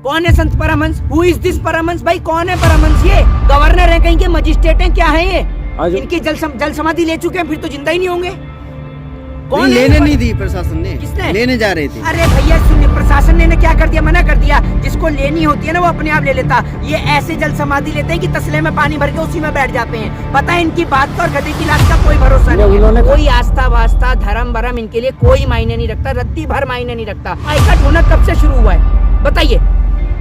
कौन है Sant Paramhans? Who is this Paramhans? भाई कौन है परमहंस? ये गवर्नर है कहीं के, मजिस्ट्रेट हैं, क्या है ये? इनकी जल समाधि ले चुके हैं, फिर तो जिंदा ही नहीं होंगे। कौन लेने नहीं दी प्रशासन ने? किसने लेने जा रहे थे? अरे भैया सुनिए, प्रशासन ने क्या कर दिया? मना कर दिया। जिसको लेनी होती है ना वो अपने आप ले लेता। ये ऐसे जल समाधि लेते हैं कि तसले में पानी भर के उसी में बैठ जाते हैं। पता है इनकी बात का और गधे की लाश का कोई भरोसा नहीं है। कोई आस्था वास्ता धर्म बरम इनके लिए कोई मायने नहीं रखता, रत्ती भर मायने नहीं रखता। बाइकाट होना कब से शुरू हुआ है बताइए?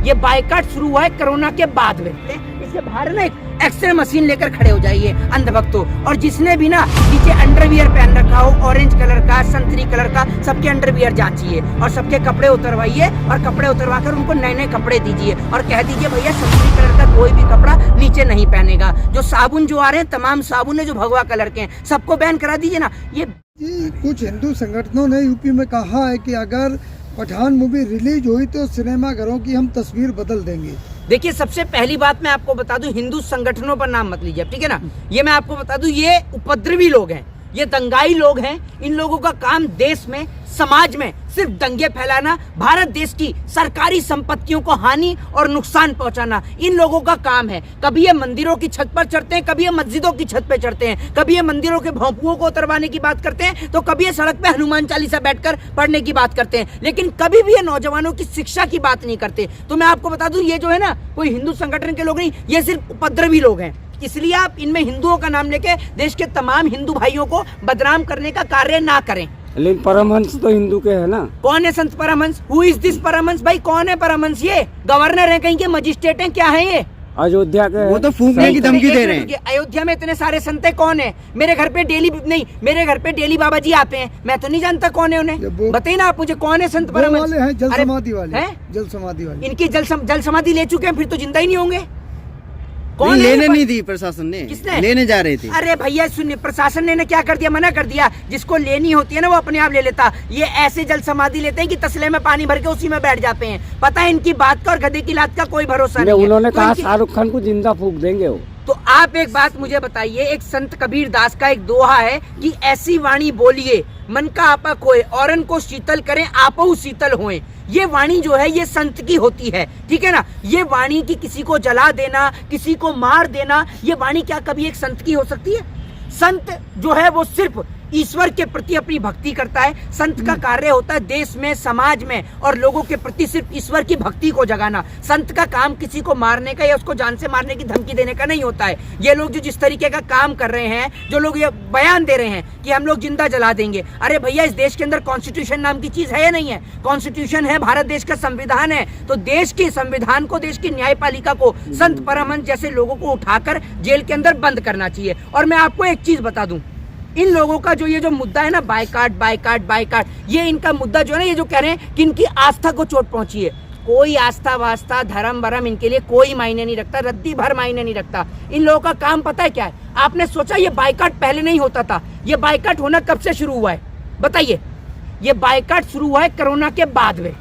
ये बाइकाट शुरू हुआ है कोरोना के बाद में। इसके बाहर ना एक एक्सरे मशीन लेकर खड़े हो जाइए अंधभक्तों, और जिसने भी ना नीचे अंडरवियर पहन रखा हो ऑरेंज कलर का, संतरी कलर का, सबके अंडरवियर जांचिए और सबके कपड़े उतरवाइए और कपड़े उतरवाकर उनको नए नए कपड़े दीजिए और कह दीजिए भैया संतरी कलर का कोई भी कपड़ा नीचे नहीं पहनेगा। जो साबुन जो आ रहे हैं तमाम साबुन है जो भगवा कलर के हैं, सबको बैन करा दीजिए ना। ये कुछ हिंदू संगठनों ने यूपी में कहा है कि अगर पठान मूवी रिलीज हुई तो सिनेमा घरों की हम तस्वीर बदल देंगे। देखिए, सबसे पहली बात मैं आपको बता दूं, हिंदू संगठनों पर नाम मत लीजिए, ठीक है ना? ये मैं आपको बता दूं, ये उपद्रवी लोग हैं, ये दंगाई लोग हैं। इन लोगों का काम देश में समाज में सिर्फ दंगे फैलाना, भारत देश की सरकारी संपत्तियों को हानि और नुकसान पहुंचाना, इन लोगों का काम है। कभी ये मंदिरों की छत पर चढ़ते हैं, कभी ये मस्जिदों की छत पर चढ़ते हैं, कभी ये मंदिरों के भोंपुओं को उतरवाने की बात करते हैं, तो कभी ये सड़क पे हनुमान चालीसा बैठकर पढ़ने की बात करते हैं, लेकिन कभी भी ये नौजवानों की शिक्षा की बात नहीं करते। तो मैं आपको बता दूं, ये जो है ना कोई हिंदू संगठन के लोग नहीं, ये सिर्फ उपद्रवी लोग हैं। इसलिए आप इनमें हिंदुओं का नाम लेके देश के तमाम हिंदू भाइयों को बदनाम करने का कार्य ना करें। लेकिन परमहंस तो हिंदू के है ना? कौन है Sant Paramhans? Who is this Paramhans? भाई कौन है परमहंस? ये गवर्नर है कहीं के, मजिस्ट्रेट हैं, क्या है ये? अयोध्या के। वो तो फूंकने की धमकी दे रहे हैं। अयोध्या में इतने सारे संत है, कौन है? मेरे घर पे डेली बाबा जी आते हैं, मैं तो नहीं जानता कौन है उन्हें। बताइए ना आप मुझे, कौन है संत परमहंस? जल समाधि वाले। जल समाधि वाले। इनकी जल समाधि ले चुके हैं, फिर तो जिंदा ही नहीं होंगे। कौन लेने नहीं दी प्रशासन ने? किसने लेने जा रहे थे? अरे भैया सुनिए, प्रशासन ने क्या कर दिया? मना कर दिया। जिसको लेनी होती है ना वो अपने आप ले लेता। ये ऐसे जल समाधि लेते हैं कि तसले में पानी भर के उसी में बैठ जाते हैं। पता है इनकी बात का और गधे की लात का कोई भरोसा नहीं है। उन्होंने कहा शाहरुख खान को जिंदा फूंक देंगे वो। तो आप एक बात मुझे बताइए, एक संत कबीर दास का एक दोहा है कि ऐसी वाणी बोलिए मन का आपा खोए, औरन को शीतल करें आपहु शीतल होए। ये वाणी जो है ये संत की होती है, ठीक है ना? ये वाणी की किसी को जला देना, किसी को मार देना, ये वाणी क्या कभी एक संत की हो सकती है? संत जो है वो सिर्फ ईश्वर के प्रति अपनी भक्ति करता है। संत का कार्य होता है देश में, समाज में और लोगों के प्रति सिर्फ ईश्वर की भक्ति को जगाना। संत का काम किसी को मारने का या उसको जान से मारने की धमकी देने का नहीं होता है। ये लोग जो जिस तरीके का काम कर रहे हैं, जो लोग ये बयान दे रहे हैं कि हम लोग जिंदा जला देंगे, अरे भैया इस देश के अंदर कॉन्स्टिट्यूशन नाम की चीज है या नहीं है? कॉन्स्टिट्यूशन है, भारत देश का संविधान है। तो देश के संविधान को, देश की न्यायपालिका को संत परमहंस जैसे लोगों को उठाकर जेल के अंदर बंद करना चाहिए। और मैं आपको एक चीज बता दूं, इन लोगों का जो ये जो मुद्दा है ना, बाइकाट, ये इनका मुद्दा जो है ना, ये जो कह रहे हैं कि इनकी आस्था को चोट पहुंची है। कोई आस्था वास्ता धर्म बरम इनके लिए कोई मायने नहीं रखता, रत्ती भर मायने नहीं रखता। इन लोगों का काम पता है क्या है? आपने सोचा ये बाइकाट पहले नहीं होता था? ये बाइकाट होना कब से शुरू हुआ है बताइए? ये बाइकाट शुरू हुआ है कोरोना के बाद में।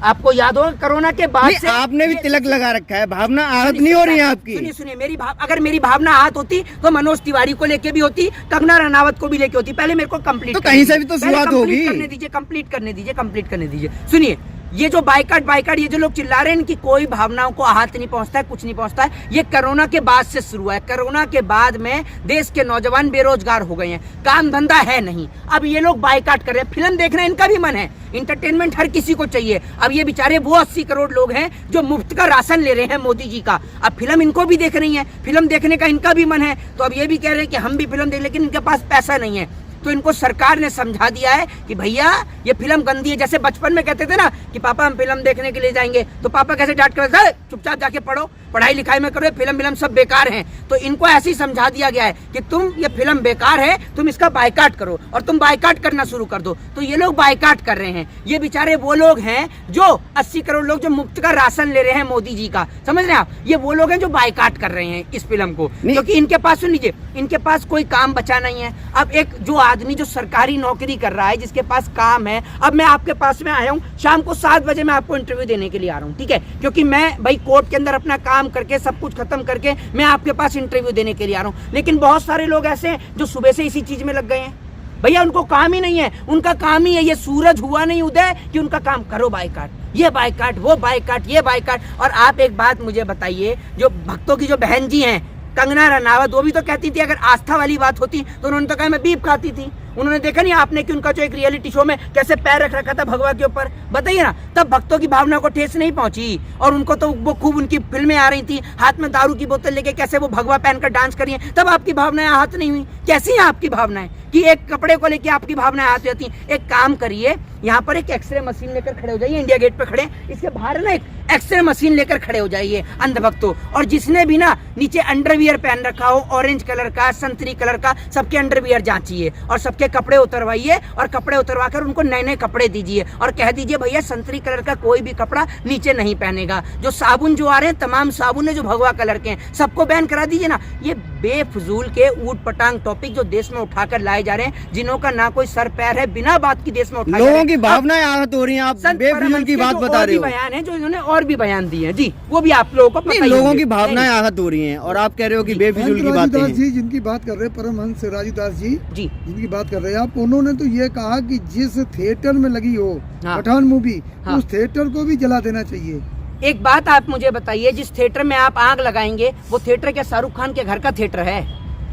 आपको याद होगा कोरोना के बाद से आपने भी तिलक लगा रखा है। भावना आहत नहीं हो रही है आपकी? सुनिए, अगर मेरी भावना आहत होती तो मनोज तिवारी को लेके भी होती, कंगना रनावत को भी लेके होती। पहले मेरे को कंप्लीट तो कहीं से भी तो शुरुआत होगी। कंप्लीट करने दीजिए। सुनिए, ये जो बाइकाट ये जो लोग चिल्ला रहे हैं, इनकी कोई भावनाओं को आहत नहीं पहुंचता है, कुछ नहीं पहुंचता है। ये कोरोना के बाद से शुरू हुआ है। कोरोना के बाद में देश के नौजवान बेरोजगार हो गए हैं, काम धंधा है नहीं। अब ये लोग बाइकाट कर रहे हैं। फिल्म देखना इनका भी मन है, इंटरटेनमेंट हर किसी को चाहिए। अब ये बेचारे वो 80 करोड़ लोग हैं जो मुफ्त का राशन ले रहे हैं मोदी जी का, अब फिल्म इनको भी देख रही है, फिल्म देखने का इनका भी मन है। तो अब ये भी कह रहे हैं कि हम भी फिल्म देख, लेकिन इनके पास पैसा नहीं है। तो इनको सरकार ने समझा दिया है कि भैया ये फिल्म गंदी है। जैसे बचपन में कहते थे ना कि पापा हम फिल्म देखने के लिए जाएंगे, तो पापा कैसे डांट कर, चुपचाप जाके पढ़ो, पढ़ाई लिखाई में करो, फिल्म सब बेकार हैं। तो इनको ऐसे ही समझा दिया गया है कि तुम ये फिल्म बेकार है, तुम इसका बाइकाट करो और तुम बाइकाट करना शुरू कर दो। तो ये लोग बाइकाट कर रहे हैं। ये बेचारे वो लोग हैं जो 80 करोड़ लोग जो मुफ्त का राशन ले रहे हैं मोदी जी का, समझ रहे हैं आप? ये वो लोग हैं जो बाइकाट कर रहे हैं इस फिल्म को, क्योंकि इनके पास, सुन लीजिए, इनके पास कोई काम बचा नहीं है। अब एक जो आदमी जो सरकारी नौकरी कर रहा है, जिसके पास काम है, अब मैं आपके पास में आया हूँ, शाम को 7 बजे मैं आपको इंटरव्यू देने के लिए आ रहा हूँ, ठीक है? क्योंकि मैं भाई कोर्ट के अंदर अपना काम करके सब कुछ खत्म करके मैं आपके पास इंटरव्यू देने के लिए आ रहा हूँ। लेकिन बहुत सारे लोग ऐसे हैं जो सुबह से इसी चीज में लग गए हैं। भैया उनको काम ही नहीं है, उनका काम ही है, ये सूरज हुआ नहीं उदय कि उनका काम करो बाइकाट। ये बाइकाट, वो बाइकाट, ये बाइकाट। और आप एक बात मुझे बताइए, जो भक्तों की जो बहन जी हैं कंगना रनावत, वो भी तो कहती थी अगर आस्था वाली बात होती तो उन्होंने तो कहा मैं बीफ खाती थी। उन्होंने देखा नहीं आपने कि उनका जो एक रियलिटी शो में कैसे पैर रख रखा था भगवा के ऊपर, बताइए ना। तब भक्तों की भावना को ठेस नहीं पहुंची। और उनको तो वो खूब उनकी फिल्में आ रही थी, हाथ में दारू की बोतल लेके कैसे वो भगवा पहनकर डांस कर रही है, तब आपकी भावनाएं आहत नहीं हुई। कैसी हैं आपकी भावनाएं कि एक कपड़े को लेके आपकी भावनाएं आहत होती हैं। एक काम करिए, यहाँ पर एक एक्सरे मशीन लेकर खड़े हो जाइए, इंडिया गेट पे खड़े, इसके बाहर ना एक एक्सरे मशीन लेकर खड़े हो जाइए अंधभक्तों। और जिसने भी ना नीचे अंडरवियर पहन रखा हो, ऑरेंज कलर का, संतरी कलर का, सबके अंडरवियर जांचिए और सबके कपड़े उतरवाइए और कपड़े उतरवा कर उनको नए नए कपड़े दीजिए और कह दीजिए भैया संतरी कलर का कोई भी कपड़ा नीचे नहीं पहनेगा। जो साबुन जो आ रहे हैं, तमाम साबुन है जो भगवा कलर के हैं, सबको बैन करा दीजिए ना। ये बेफजूल के ऊट पटांग टॉपिक जो देश में उठाकर लाए जा रहे हैं, जिन्हों ना कोई सर पैर है, बिना बात की देश में उठा लोगों की भावनाएं आहत हो रही हैं। आप बेफजूल की बात बता रहे हो। बयान है जो इन्होंने और भी बयान दिए हैं जी, वो भी आप लोगों को पता ही लोगों की भावनाएं आहत हो रही हैं और आप कह रहे हो कि बेफजूल की बातें हैं। जी जिनकी बात कर रहे हैं, परमहंस राजूदास जी जिनकी बात कर रहे हैं आप, उन्होंने तो ये कहा कि जिस थिएटर में लगी हो पठान मूवी, उस थिएटर को भी जला देना चाहिए। एक बात आप मुझे बताइए, जिस थिएटर में आप आग लगाएंगे वो थिएटर क्या शाहरुख खान के घर का थिएटर है,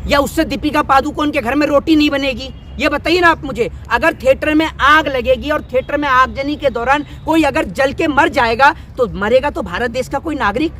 या उससे दीपिका पादुकोण के घर में रोटी नहीं बनेगी? ये बताइए ना आप मुझे। अगर थिएटर में आग लगेगी और थिएटर में आगजनी के दौरान कोई अगर जल के मर जाएगा तो मरेगा तो भारत देश का कोई नागरिक,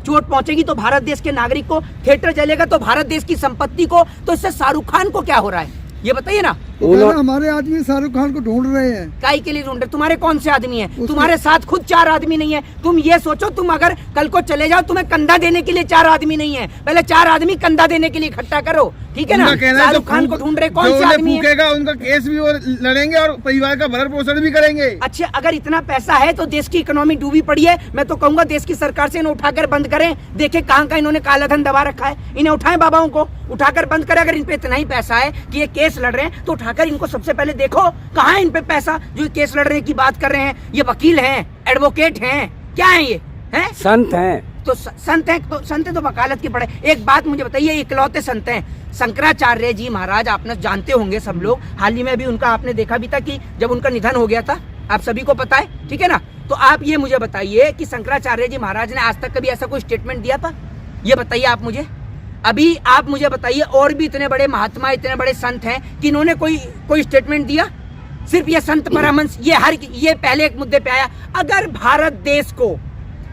चोट पहुंचेगी तो भारत देश के नागरिक को, थिएटर जलेगा तो भारत देश की संपत्ति को, तो इससे शाहरुख खान को क्या हो रहा है ये बताइए ना। हमारे आदमी शाहरुख खान को ढूंढ रहे हैं। काई के लिए ढूंढ रहे? तुम्हारे कौन से आदमी हैं? तुम्हारे साथ खुद 4 आदमी नहीं है। तुम ये सोचो, तुम अगर कल को चले जाओ, तुम्हें कंधा देने के लिए 4 आदमी नहीं है, पहले 4 आदमी कंधा देने के लिए इकट्ठा करो, ठीक है ना। शाहरुख खान को ढूंढ रहे, कौन से आदमी है? उनका केस भी वो लड़ेंगे और परिवार का भरण पोषण भी करेंगे। अच्छा, अगर इतना पैसा है तो देश की इकोनॉमी डूबी पड़ी है, मैं तो कहूंगा देश की सरकार से इन्हें उठाकर बंद करें। देखे कहाँ का इन्होंने काला धन दबा रखा है, इन्हें उठाएं, बाबाओं को उठाकर बंद करें। अगर इन पे इतना ही पैसा है कि ये केस लड़ रहे हैं तो उठाकर इनको सबसे पहले देखो कहाँ है इन पे पैसा जो केस लड़ने की बात कर रहे हैं। ये वकील हैं, एडवोकेट हैं, क्या है ये? हैं? संत हैं। तो संत है तो संत है तो वकालत की पढ़े। एक बात मुझे बताइए, इकलौते संत हैं शंकराचार्य जी महाराज, आपने जानते होंगे सब लोग, हाल ही में भी उनका आपने देखा भी था कि जब उनका निधन हो गया था, आप सभी को पता है, ठीक है ना। तो आप ये मुझे बताइए कि शंकराचार्य जी महाराज ने आज तक कभी ऐसा कोई स्टेटमेंट दिया था? ये बताइए आप मुझे। अभी आप मुझे बताइए, और भी इतने बड़े महात्मा, इतने बड़े संत हैं कि इन्होंने कोई स्टेटमेंट दिया? सिर्फ ये संत परमहंस ये पहले एक मुद्दे पे आया, अगर भारत देश को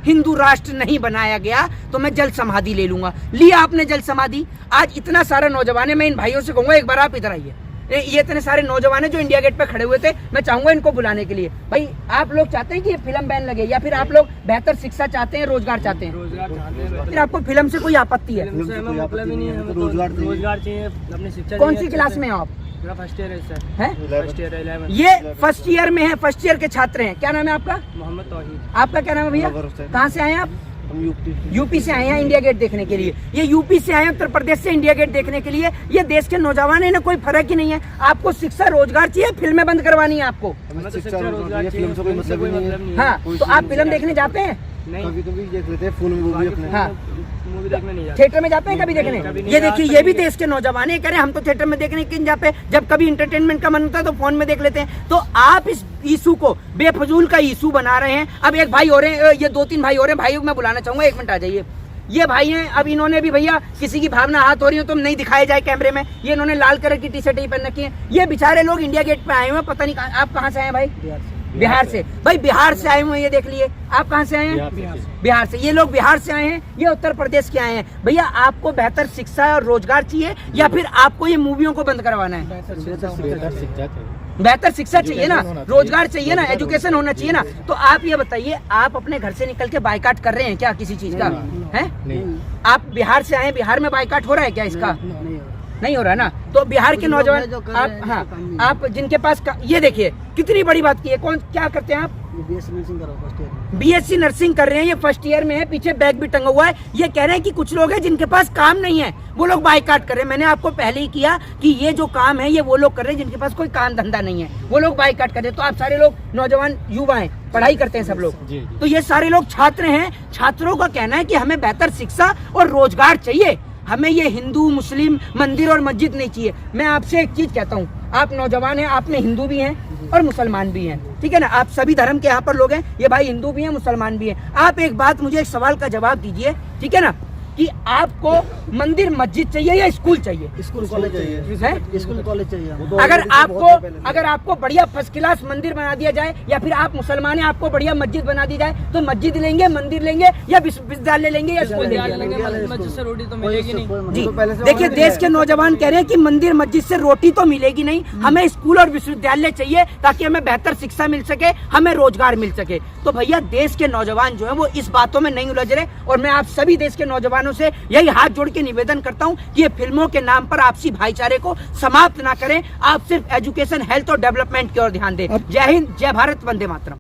हिंदू राष्ट्र नहीं बनाया गया तो मैं जल समाधि ले लूंगा। लिया आपने जल समाधि। आज इतना सारा नौजवान है, मैं इन भाइयों से कहूंगा एक बार आप इधर आइए। ये इतने सारे नौजवान है जो इंडिया गेट पे खड़े हुए थे, मैं चाहूंगा इनको बुलाने के लिए। भाई आप लोग चाहते हैं कि ये फिल्म बैन लगे, या फिर आप लोग बेहतर शिक्षा चाहते हैं, रोजगार चाहते हैं? रोजगार चाहते हैं। फिर आपको फिल्म से कोई आपत्ति है? मतलब ही नहीं है, रोजगार चाहिए, अपनी शिक्षा। कौन सी क्लास में हो आप? फर्स्ट ईयर है सर। हैं? First year 11। ये फर्स्ट ईयर में है, फर्स्ट ईयर के छात्र हैं। क्या नाम है आपका? मोहम्मद तौहीद। आपका क्या नाम है भैया? कहाँ से आए हैं आप? यूपी से आए हैं इंडिया गेट देखने के लिए। ये यूपी से आए हैं, उत्तर प्रदेश से इंडिया गेट देखने के लिए। ये देश के नौजवान है ना, कोई फर्क ही नहीं है। आपको शिक्षा रोजगार चाहिए, फिल्में बंद करवानी है आपको? हाँ, तो आप फिल्म देखने जाते हैं? कभी देख लेते हैं फोन में अपने। हाँ, मूवी देखने नहीं जाते। थिएटर में जाते हैं कभी देखने? ये देखिए, ये भी देश के नौजवान है, कह रहे हम तो थिएटर में देखने क्यों जाते, जब कभी इंटरटेनमेंट का मन होता है तो फोन में देख लेते हैं। तो आप इस इशू को बेफजूल का इशू बना रहे हैं। अब एक भाई हो रहे हैं, ये 2-3 भाई हो रहे हैं, भाई मैं बुलाना चाहूंगा, 1 मिनट आ जाइए। ये भाई हैं, अब इन्होंने भी भैया किसी की भावना हाथ हो रही हो तो नहीं दिखाया जाए कैमरे में, ये इन्होंने लाल कलर की टी-शर्ट ही पहन रखी है। ये बेचारे लोग इंडिया गेट पे आए हुए, पता नहीं आप कहाँ से आए भाई? बिहार से। भाई बिहार से आए हुए, ये देख लिए। आप कहाँ से आए हैं? बिहार से। ये लोग बिहार से आए हैं, ये उत्तर प्रदेश के आए हैं। भैया आपको बेहतर शिक्षा और रोजगार चाहिए या फिर आपको ये मूवियों को बंद करवाना है? बेहतर शिक्षा चाहिए ना, रोजगार चाहिए ना, एजुकेशन होना चाहिए ना। तो आप ये बताइए, आप अपने घर से निकल के बाइकाट कर रहे हैं क्या किसी चीज का? है? आप बिहार से आए, बिहार में बाइकाट हो रहा है क्या इसका? नहीं हो रहा ना। तो बिहार के नौजवान आप, हाँ, आप जिनके पास ये देखिए कितनी बड़ी बात की है। कौन क्या करते हैं आप? बीएससी नर्सिंग कर रहे हैं, ये फर्स्ट ईयर में है, पीछे बैग भी टंगा हुआ है। ये कह रहे हैं कि कुछ लोग हैं जिनके पास काम नहीं है, वो लोग बाइकाट कर रहे हैं। मैंने आपको पहले ही किया कि ये जो काम है ये वो लोग कर रहे हैं जिनके पास कोई काम धंधा नहीं है, वो लोग बाइकाट कर रहे हैं। तो आप सारे लोग नौजवान युवा हैं, पढ़ाई करते हैं सब लोग, तो ये सारे लोग छात्र हैं। छात्रों का कहना है कि हमें बेहतर शिक्षा और रोजगार चाहिए, हमें ये हिंदू मुस्लिम मंदिर और मस्जिद नहीं चाहिए। मैं आपसे एक चीज कहता हूँ, आप नौजवान हैं, आप में हिंदू भी हैं, और मुसलमान भी हैं, ठीक है ना। आप सभी धर्म के यहाँ पर लोग हैं, ये भाई हिंदू भी हैं, मुसलमान भी हैं। आप एक बात मुझे एक सवाल का जवाब दीजिए, ठीक है ना, कि आपको मंदिर मस्जिद चाहिए या स्कूल चाहिए? स्कूल कॉलेज चाहिए, स्कूल कॉलेज चाहिए। अगर आपको बढ़िया फर्स्ट क्लास मंदिर बना दिया जाए, या फिर आप मुसलमान हैं, आपको बढ़िया मस्जिद बना दी जाए, तो मस्जिद लेंगे, मंदिर लेंगे, या विश्वविद्यालय लेंगे, या स्कूल लेंगे? मस्जिद से रोटी तो मिलेगी नहीं। जी देखिए, देश के नौजवान कह रहे हैं कि मंदिर मस्जिद से रोटी तो मिलेगी नहीं, हमें स्कूल और विश्वविद्यालय चाहिए ताकि हमें बेहतर शिक्षा मिल सके, हमें रोजगार मिल सके। तो भैया देश के नौजवान जो है वो इस बातों में नहीं उलझ रहे, और मैं आप सभी देश के नौजवानों से यही हाथ जोड़ के निवेदन करता हूं कि ये फिल्मों के नाम पर आपसी भाईचारे को समाप्त ना करें। आप सिर्फ एजुकेशन, हेल्थ और डेवलपमेंट की ओर ध्यान दें। जय हिंद, जय भारत, वंदे मातरम।